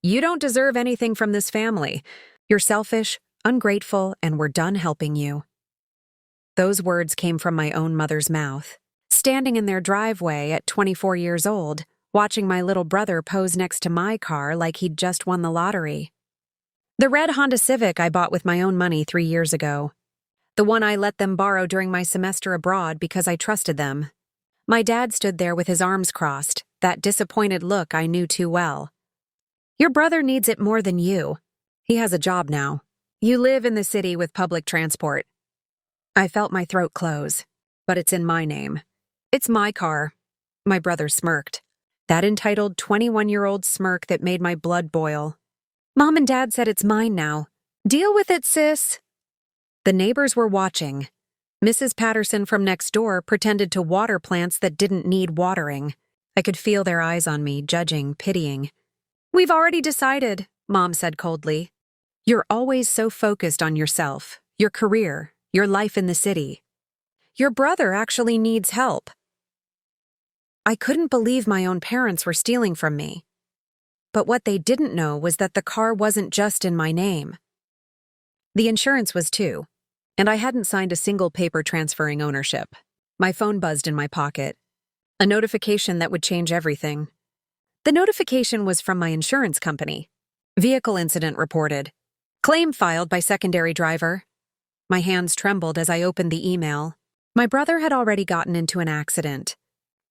You don't deserve anything from this family. You're selfish, ungrateful, and we're done helping you." Those words came from my own mother's mouth. Standing in their driveway at 24 years old, watching my little brother pose next to my car like he'd just won the lottery. The red Honda Civic I bought with my own money 3 years ago. The one I let them borrow during my semester abroad because I trusted them. My dad stood there with his arms crossed, that disappointed look I knew too well. "Your brother needs it more than you. He has a job now. You live in the city with public transport." I felt my throat close. "But it's in my name. It's my car." My brother smirked. That entitled 21-year-old smirk that made my blood boil. "Mom and Dad said it's mine now. Deal with it, sis." The neighbors were watching. Mrs. Patterson from next door pretended to water plants that didn't need watering. I could feel their eyes on me, judging, pitying. "We've already decided," Mom said coldly. "You're always so focused on yourself, your career, your life in the city. Your brother actually needs help." I couldn't believe my own parents were stealing from me. But what they didn't know was that the car wasn't just in my name. The insurance was too, and I hadn't signed a single paper transferring ownership. My phone buzzed in my pocket. A notification that would change everything. The notification was from my insurance company. "Vehicle incident reported. Claim filed by secondary driver." My hands trembled as I opened the email. My brother had already gotten into an accident.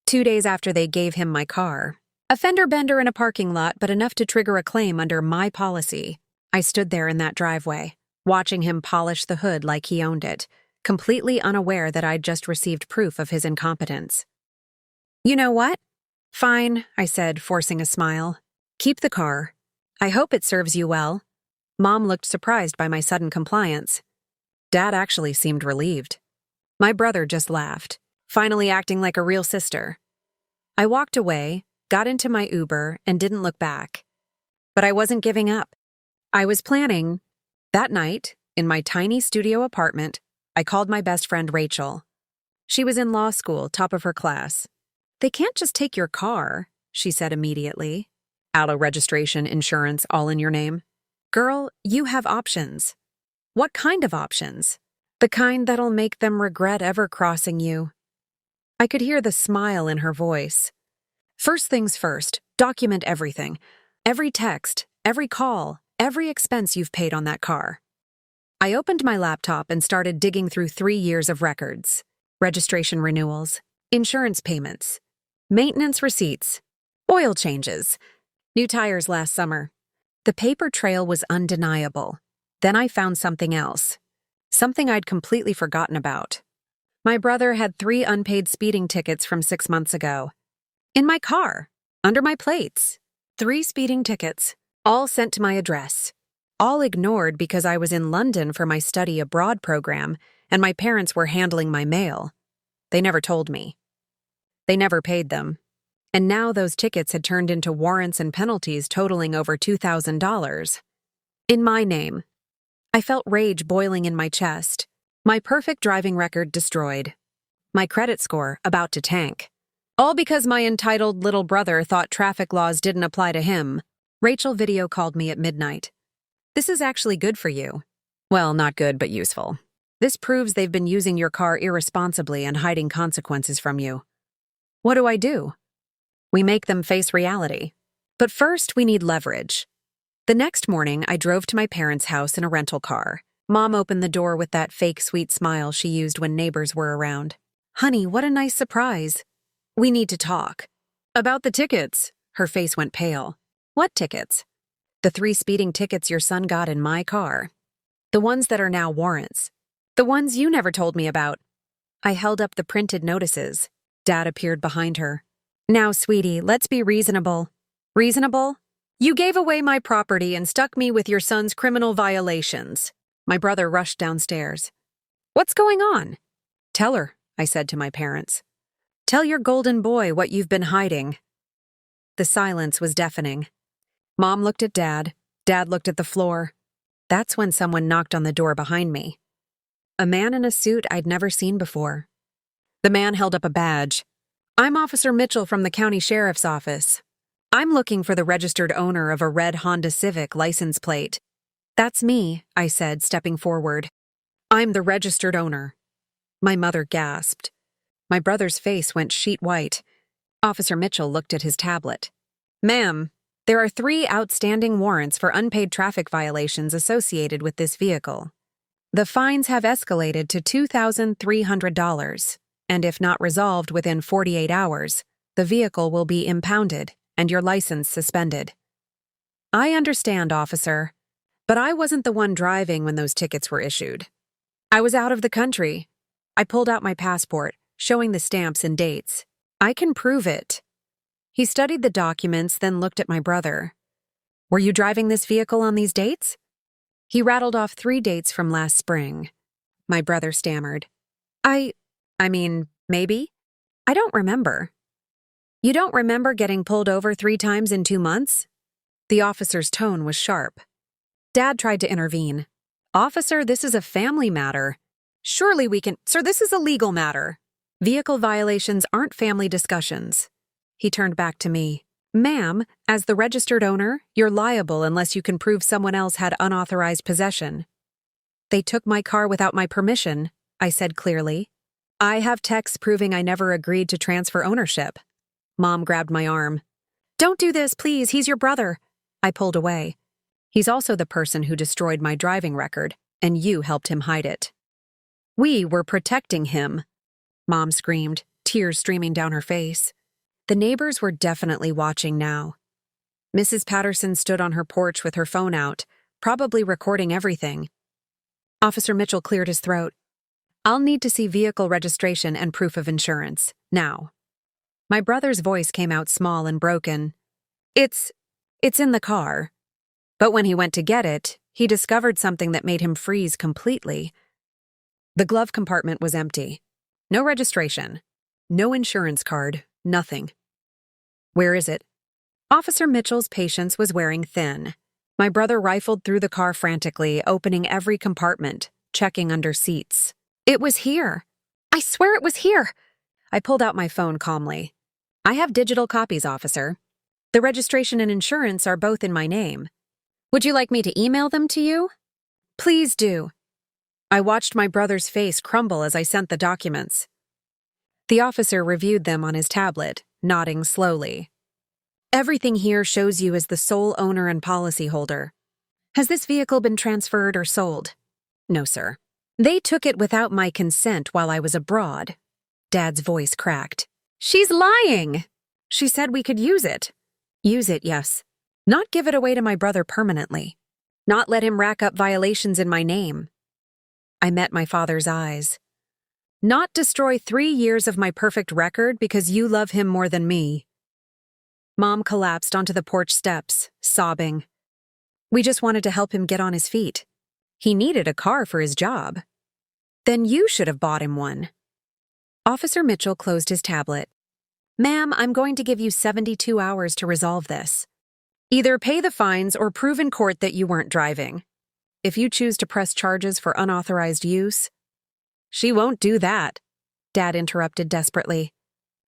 2 days after they gave him my car. A fender bender in a parking lot, but enough to trigger a claim under my policy. I stood there in that driveway, watching him polish the hood like he owned it, completely unaware that I'd just received proof of his incompetence. "You know what? Fine," I said, forcing a smile. "Keep the car. I hope it serves you well." Mom looked surprised by my sudden compliance. Dad actually seemed relieved. My brother just laughed, finally acting like a real sister. I walked away, got into my Uber, and didn't look back. But I wasn't giving up. I was planning. That night, in my tiny studio apartment, I called my best friend Rachel. She was in law school, top of her class. "They can't just take your car," she said immediately. "Auto registration, insurance, all in your name. Girl, you have options." "What kind of options?" "The kind that'll make them regret ever crossing you." I could hear the smile in her voice. "First things first, document everything. Every text, every call, every expense you've paid on that car." I opened my laptop and started digging through 3 years of records. Registration renewals, insurance payments, maintenance receipts, oil changes, new tires last summer. The paper trail was undeniable. Then I found something else. Something I'd completely forgotten about. My brother had 3 unpaid speeding tickets from 6 months ago. In my car, under my plates. 3 speeding tickets, all sent to my address. All ignored because I was in London for my study abroad program and my parents were handling my mail. They never told me. They never paid them. And now those tickets had turned into warrants and penalties totaling over $2,000. In my name. I felt rage boiling in my chest. My perfect driving record destroyed. My credit score about to tank. All because my entitled little brother thought traffic laws didn't apply to him. Rachel video called me at midnight. "This is actually good for you." Well, not good, but useful. "This proves they've been using your car irresponsibly and hiding consequences from you." What do? We make them face reality. But first, we need leverage. The next morning, I drove to my parents' house in a rental car. Mom opened the door with that fake sweet smile she used when neighbors were around. "Honey, what a nice surprise. We need to talk." "About the tickets." Her face went pale. "What tickets?" "The 3 speeding tickets your son got in my car. The ones that are now warrants. The ones you never told me about." I held up the printed notices. Dad appeared behind her. "Now, sweetie, let's be reasonable." "Reasonable? You gave away my property and stuck me with your son's criminal violations." My brother rushed downstairs. "What's going on?" "Tell her," I said to my parents. "Tell your golden boy what you've been hiding." The silence was deafening. Mom looked at Dad. Dad looked at the floor. That's when someone knocked on the door behind me. A man in a suit I'd never seen before. The man held up a badge. "I'm Officer Mitchell from the county sheriff's office." I'm looking for the registered owner of a red Honda Civic license plate. That's me, I said, stepping forward. I'm the registered owner. My mother gasped. My brother's face went sheet white. Officer Mitchell looked at his tablet. Ma'am, there are 3 outstanding warrants for unpaid traffic violations associated with this vehicle. The fines have escalated to $2,300, and if not resolved within 48 hours, the vehicle will be impounded and your license suspended. I understand, officer, but I wasn't the one driving when those tickets were issued. I was out of the country. I pulled out my passport, showing the stamps and dates. I can prove it. He studied the documents, then looked at my brother. Were you driving this vehicle on these dates? He rattled off 3 dates from last spring. My brother stammered. I mean, maybe? I don't remember. You don't remember getting pulled over 3 times in 2 months? The officer's tone was sharp. Dad tried to intervene. Officer, this is a family matter. Surely we can— Sir, this is a legal matter. Vehicle violations aren't family discussions. He turned back to me. Ma'am, as the registered owner, you're liable unless you can prove someone else had unauthorized possession. They took my car without my permission, I said clearly. I have texts proving I never agreed to transfer ownership. Mom grabbed my arm. Don't do this, please, he's your brother. I pulled away. He's also the person who destroyed my driving record, and you helped him hide it. We were protecting him, Mom screamed, tears streaming down her face. The neighbors were definitely watching now. Mrs. Patterson stood on her porch with her phone out, probably recording everything. Officer Mitchell cleared his throat. I'll need to see vehicle registration and proof of insurance, now. My brother's voice came out small and broken. It's in the car. But when he went to get it, he discovered something that made him freeze completely. The glove compartment was empty. No registration. No insurance card. Nothing. Where is it? Officer Mitchell's patience was wearing thin. My brother rifled through the car frantically, opening every compartment, checking under seats. It was here. I swear it was here. I pulled out my phone calmly. I have digital copies, officer. The registration and insurance are both in my name. Would you like me to email them to you? Please do. I watched my brother's face crumble as I sent the documents. The officer reviewed them on his tablet, nodding slowly. Everything here shows you as the sole owner and policyholder. Has this vehicle been transferred or sold? No, sir. They took it without my consent while I was abroad. Dad's voice cracked. She's lying! She said we could use it. Use it, yes. Not give it away to my brother permanently. Not let him rack up violations in my name. I met my father's eyes. Not destroy 3 years of my perfect record because you love him more than me. Mom collapsed onto the porch steps, sobbing. We just wanted to help him get on his feet. He needed a car for his job. Then you should have bought him one. Officer Mitchell closed his tablet. Ma'am, I'm going to give you 72 hours to resolve this. Either pay the fines or prove in court that you weren't driving. If you choose to press charges for unauthorized use— She won't do that, Dad interrupted desperately.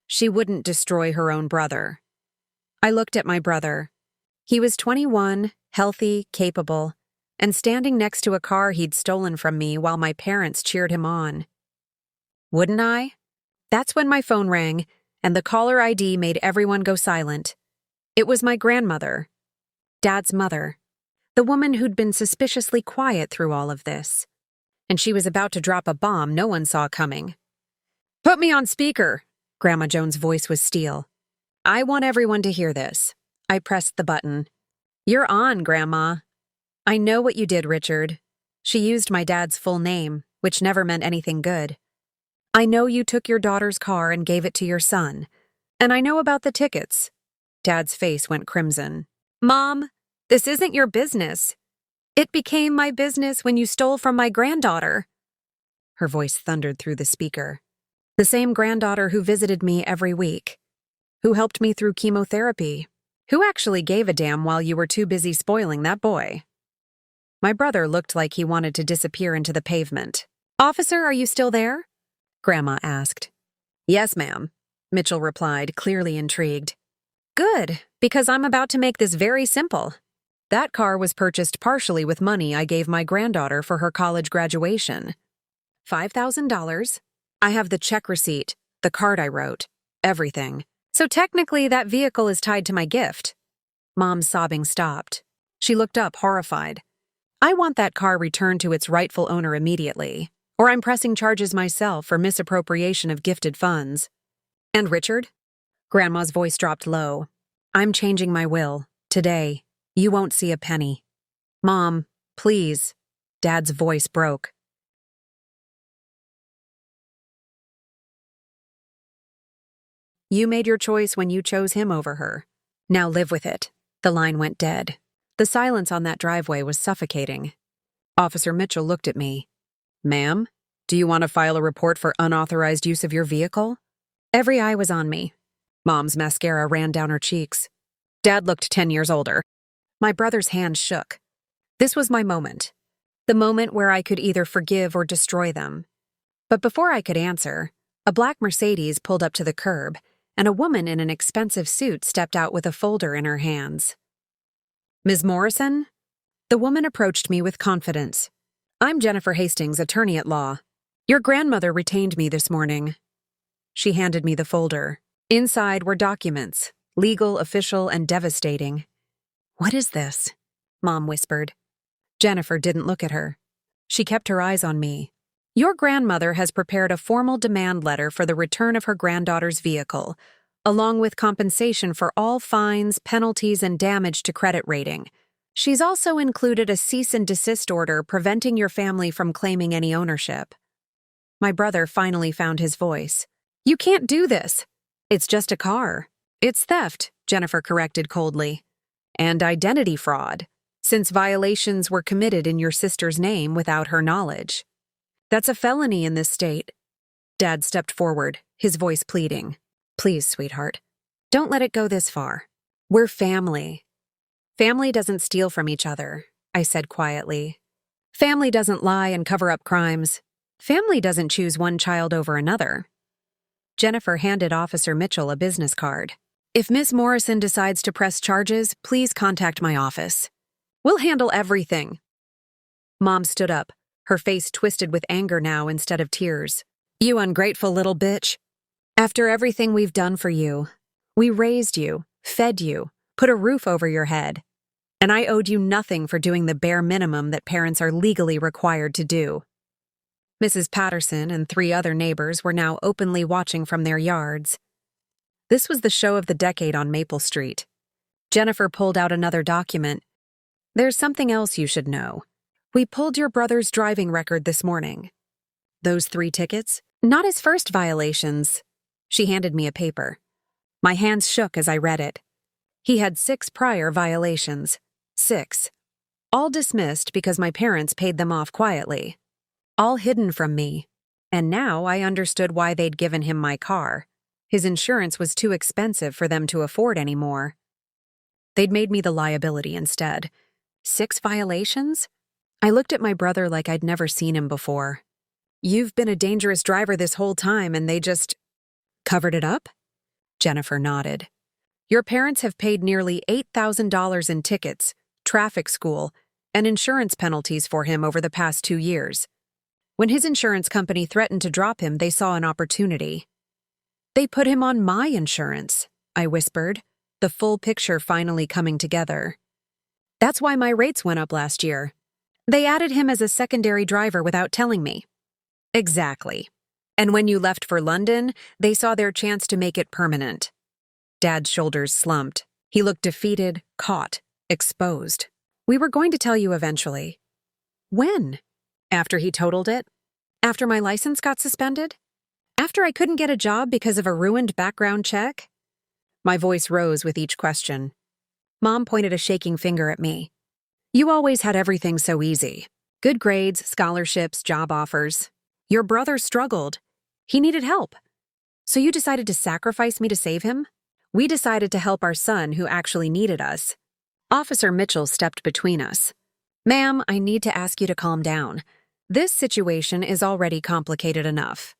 She wouldn't destroy her own brother. I looked at my brother. He was 21, healthy, capable, and standing next to a car he'd stolen from me while my parents cheered him on. Wouldn't I? That's when my phone rang, and the caller ID made everyone go silent. It was my grandmother, Dad's mother, the woman who'd been suspiciously quiet through all of this. And she was about to drop a bomb no one saw coming. Put me on speaker, Grandma Jones' voice was steel. I want everyone to hear this. I pressed the button. You're on, Grandma. I know what you did, Richard. She used my dad's full name, which never meant anything good. I know you took your daughter's car and gave it to your son. And I know about the tickets. Dad's face went crimson. Mom, this isn't your business. It became my business when you stole from my granddaughter. Her voice thundered through the speaker. The same granddaughter who visited me every week, who helped me through chemotherapy, who actually gave a damn while you were too busy spoiling that boy. My brother looked like he wanted to disappear into the pavement. Officer, are you still there? Grandma asked. Yes, ma'am, Mitchell replied, clearly intrigued. Good. Because I'm about to make this very simple. That car was purchased partially with money I gave my granddaughter for her college graduation. $5,000. I have the check receipt, the card I wrote, everything. So technically, that vehicle is tied to my gift. Mom's sobbing stopped. She looked up, horrified. I want that car returned to its rightful owner immediately, or I'm pressing charges myself for misappropriation of gifted funds. And Richard? Grandma's voice dropped low. I'm changing my will. Today. You won't see a penny. Mom, please. Dad's voice broke. You made your choice when you chose him over her. Now live with it. The line went dead. The silence on that driveway was suffocating. Officer Mitchell looked at me. Ma'am, do you want to file a report for unauthorized use of your vehicle? Every eye was on me. Mom's mascara ran down her cheeks. Dad looked 10 years older. My brother's hand shook. This was my moment. The moment where I could either forgive or destroy them. But before I could answer, a black Mercedes pulled up to the curb, and a woman in an expensive suit stepped out with a folder in her hands. Ms. Morrison? The woman approached me with confidence. I'm Jennifer Hastings, attorney at law. Your grandmother retained me this morning. She handed me the folder. Inside were documents, legal, official, and devastating. What is this? Mom whispered. Jennifer didn't look at her. She kept her eyes on me. Your grandmother has prepared a formal demand letter for the return of her granddaughter's vehicle, along with compensation for all fines, penalties, and damage to credit rating. She's also included a cease and desist order preventing your family from claiming any ownership. My brother finally found his voice. You can't do this. It's just a car. It's theft, Jennifer corrected coldly. And identity fraud, since violations were committed in your sister's name without her knowledge. That's a felony in this state. Dad stepped forward, his voice pleading. Please, sweetheart, don't let it go this far. We're family. Family doesn't steal from each other, I said quietly. Family doesn't lie and cover up crimes. Family doesn't choose one child over another. Jennifer handed Officer Mitchell a business card. If Miss Morrison decides to press charges, please contact my office. We'll handle everything. Mom stood up, her face twisted with anger now instead of tears. You ungrateful little bitch. After everything we've done for you, we raised you, fed you, put a roof over your head. And I owed you nothing for doing the bare minimum that parents are legally required to do. Mrs. Patterson and 3 other neighbors were now openly watching from their yards. This was the show of the decade on Maple Street. Jennifer pulled out another document. There's something else you should know. We pulled your brother's driving record this morning. Those 3 tickets? Not his first violations. She handed me a paper. My hands shook as I read it. He had 6 prior violations. 6. All dismissed because my parents paid them off quietly. All hidden from me. And now I understood why they'd given him my car. His insurance was too expensive for them to afford anymore. They'd made me the liability instead. 6 violations? I looked at my brother like I'd never seen him before. You've been a dangerous driver this whole time and they just covered it up? Jennifer nodded. Your parents have paid nearly $8,000 in tickets, traffic school, and insurance penalties for him over the past 2 years. When his insurance company threatened to drop him, they saw an opportunity. They put him on my insurance, I whispered, the full picture finally coming together. That's why my rates went up last year. They added him as a secondary driver without telling me. Exactly. And when you left for London, they saw their chance to make it permanent. Dad's shoulders slumped. He looked defeated, caught, exposed. We were going to tell you eventually. When? After he totaled it? After my license got suspended? After I couldn't get a job because of a ruined background check? My voice rose with each question. Mom pointed a shaking finger at me. You always had everything so easy. Good grades, scholarships, job offers. Your brother struggled. He needed help. So you decided to sacrifice me to save him? We decided to help our son who actually needed us. Officer Mitchell stepped between us. Ma'am, I need to ask you to calm down. This situation is already complicated enough.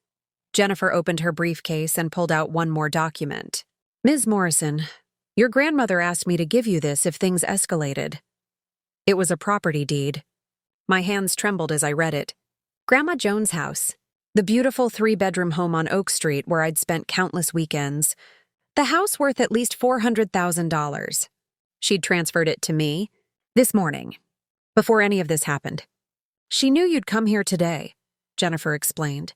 Jennifer opened her briefcase and pulled out one more document. Ms. Morrison, Your grandmother asked me to give you this if things escalated. It was a property deed. My hands trembled as I read it. Grandma Jones' house. The beautiful 3-bedroom home on Oak Street where I'd spent countless weekends. The house worth at least $400,000. She'd transferred it to me this morning, before any of this happened. She knew you'd come here today, Jennifer explained.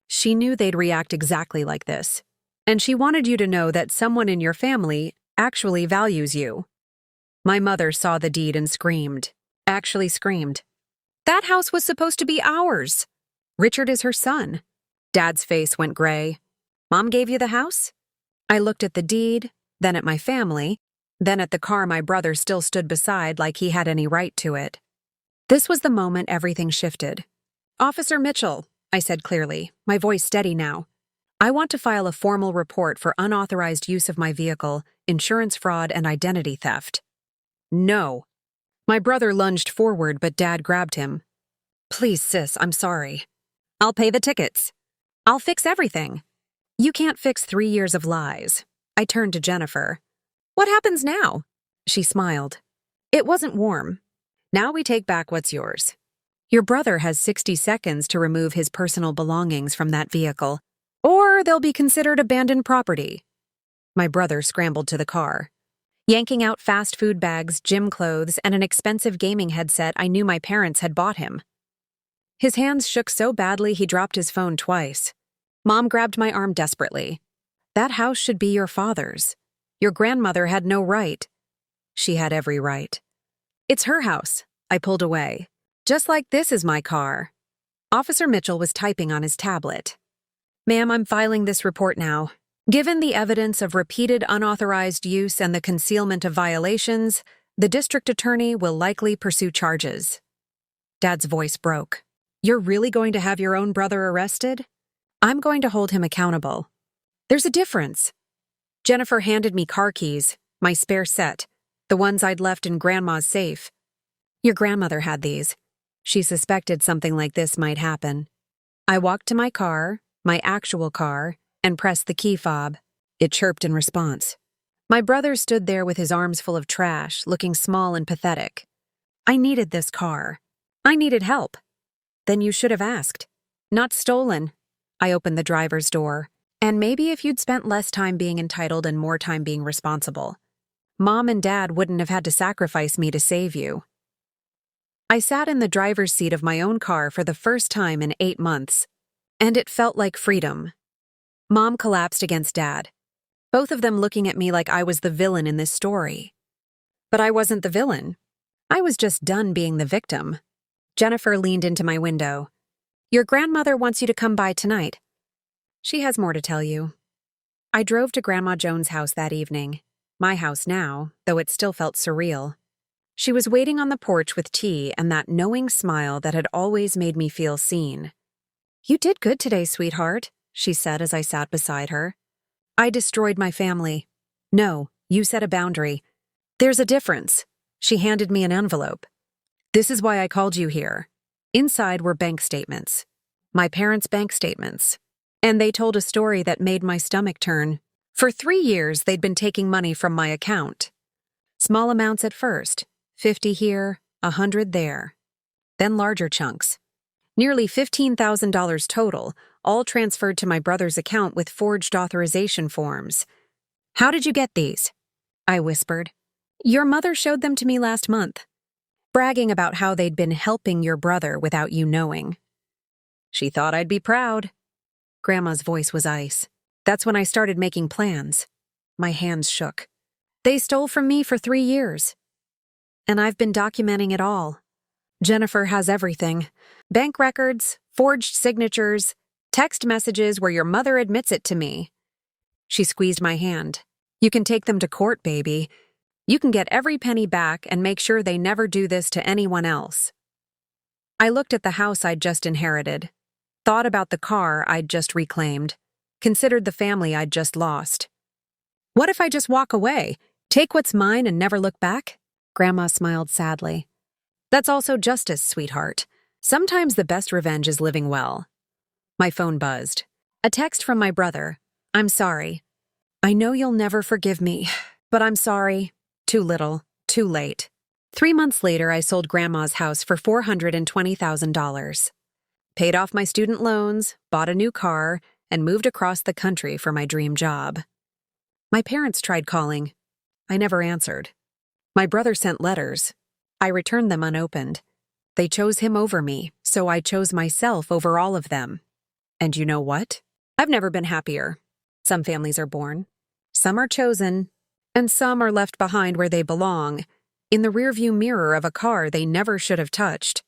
She knew they'd react exactly like this. And she wanted you to know that someone in your family actually values you. My mother saw the deed and screamed. Actually screamed. That house was supposed to be ours. Richard is her son. Dad's face went gray. Mom gave you the house? I looked at the deed, then at my family, then at the car my brother still stood beside like he had any right to it. This was the moment everything shifted. Officer Mitchell, I said clearly, my voice steady now. I want to file a formal report for unauthorized use of my vehicle, insurance fraud, and identity theft. No. My brother lunged forward, but Dad grabbed him. Please, sis, I'm sorry. I'll pay the tickets. I'll fix everything. You can't fix 3 years of lies. I turned to Jennifer. What happens now? She smiled. It wasn't warm. Now we take back what's yours. Your brother has 60 seconds to remove his personal belongings from that vehicle, or they'll be considered abandoned property. My brother scrambled to the car. Yanking out fast food bags, gym clothes, and an expensive gaming headset I knew my parents had bought him. His hands shook so badly he dropped his phone twice. Mom grabbed my arm desperately. That house should be your father's. Your grandmother had no right. She had every right. It's her house. I pulled away. Just like this is my car. Officer Mitchell was typing on his tablet. Ma'am, I'm filing this report now. Given the evidence of repeated unauthorized use and the concealment of violations, the district attorney will likely pursue charges. Dad's voice broke. You're really going to have your own brother arrested? I'm going to hold him accountable. There's a difference. Jennifer handed me car keys, my spare set, the ones I'd left in Grandma's safe. Your grandmother had these. She suspected something like this might happen. I walked to my car, my actual car, and pressed the key fob. It chirped in response. My brother stood there with his arms full of trash, looking small and pathetic. I needed this car. I needed help. Then you should have asked. Not stolen. I opened the driver's door. And maybe if you'd spent less time being entitled and more time being responsible. Mom and Dad wouldn't have had to sacrifice me to save you. I sat in the driver's seat of my own car for the first time in 8 months, and it felt like freedom. Mom collapsed against Dad, both of them looking at me like I was the villain in this story. But I wasn't the villain. I was just done being the victim. Jennifer leaned into my window. Your grandmother wants you to come by tonight. She has more to tell you. I drove to Grandma Jones' house that evening. My house now, though it still felt surreal. She was waiting on the porch with tea and that knowing smile that had always made me feel seen. You did good today, sweetheart, she said as I sat beside her. I destroyed my family. No, you set a boundary. There's a difference. She handed me an envelope. This is why I called you here. Inside were bank statements. My parents' bank statements. And they told a story that made my stomach turn. For 3 years, they'd been taking money from my account. Small amounts at first, 50 here, 100 there. Then larger chunks. Nearly $15,000 total, all transferred to my brother's account with forged authorization forms. How did you get these? I whispered. Your mother showed them to me last month, bragging about how they'd been helping your brother without you knowing. She thought I'd be proud. Grandma's voice was ice. That's when I started making plans. My hands shook. They stole from me for 3 years. And I've been documenting it all. Jennifer has everything. Bank records, forged signatures, text messages where your mother admits it to me. She squeezed my hand. You can take them to court, baby. You can get every penny back and make sure they never do this to anyone else. I looked at the house I'd just inherited, thought about the car I'd just reclaimed, considered the family I'd just lost. What if I just walk away, take what's mine and never look back? Grandma smiled sadly. That's also justice, sweetheart. Sometimes the best revenge is living well. My phone buzzed. A text from my brother. I'm sorry. I know you'll never forgive me, But I'm sorry. Too little, too late. 3 months later, I sold Grandma's house for $420,000. Paid off my student loans, bought a new car, and moved across the country for my dream job. My parents tried calling. I never answered. My brother sent letters. I returned them unopened. They chose him over me, so I chose myself over all of them. And you know what? I've never been happier. Some families are born, some are chosen, and some are left behind where they belong, in the rearview mirror of a car they never should have touched.